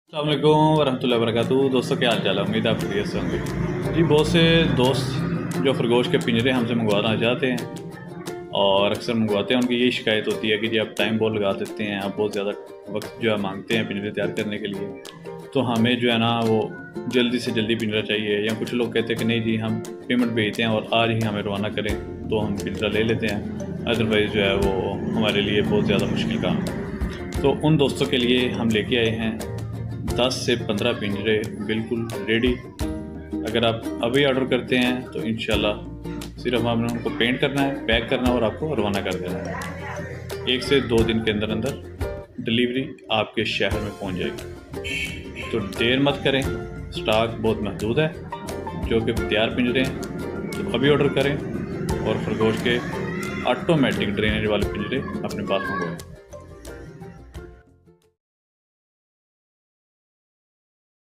अस्सलाम वालेकुम वरहमतुल्लाहि वबरकातुहू। दोस्तों क्या हाल चाल है, उम्मीद है आप खैरियत से होंगे। जी बहुत से दोस्त जो खरगोश के पिंजरे हमसे मंगवाना चाहते हैं और अक्सर मंगवाते हैं, उनकी यही शिकायत होती है कि जी आप टाइम बहुत लगा देते हैं, आप बहुत ज़्यादा वक्त जो है मांगते हैं पिंजरे तैयार करने के लिए। तो हमें जो है ना वो जल्दी से जल्दी पिंजरा चाहिए, या कुछ लोग कहते हैं कि नहीं जी हम पेमेंट भेजते हैं और आज ही हमें रवाना करें तो हम पिंजरा ले लेते हैं, अदरवाइज़ जो है वो हमारे लिए बहुत ज़्यादा मुश्किल काम है। तो उन दोस्तों के लिए हम लेके आए हैं 10 से 15 पिंजरे बिल्कुल रेडी। अगर आप अभी ऑर्डर करते हैं तो इंशाल्लाह सिर्फ आपने उनको पेंट करना है, पैक करना है और आपको रवाना कर देना है। 1 से 2 दिन के अंदर अंदर डिलीवरी आपके शहर में पहुंच जाएगी। तो देर मत करें, स्टॉक बहुत महदूद है। जो कि तैयार पिंजरे हैं तो अभी ऑर्डर करें और खरगोश के ऑटोमेटिक ड्रेनेज वाले पिंजरे अपने पास मंगवाएं।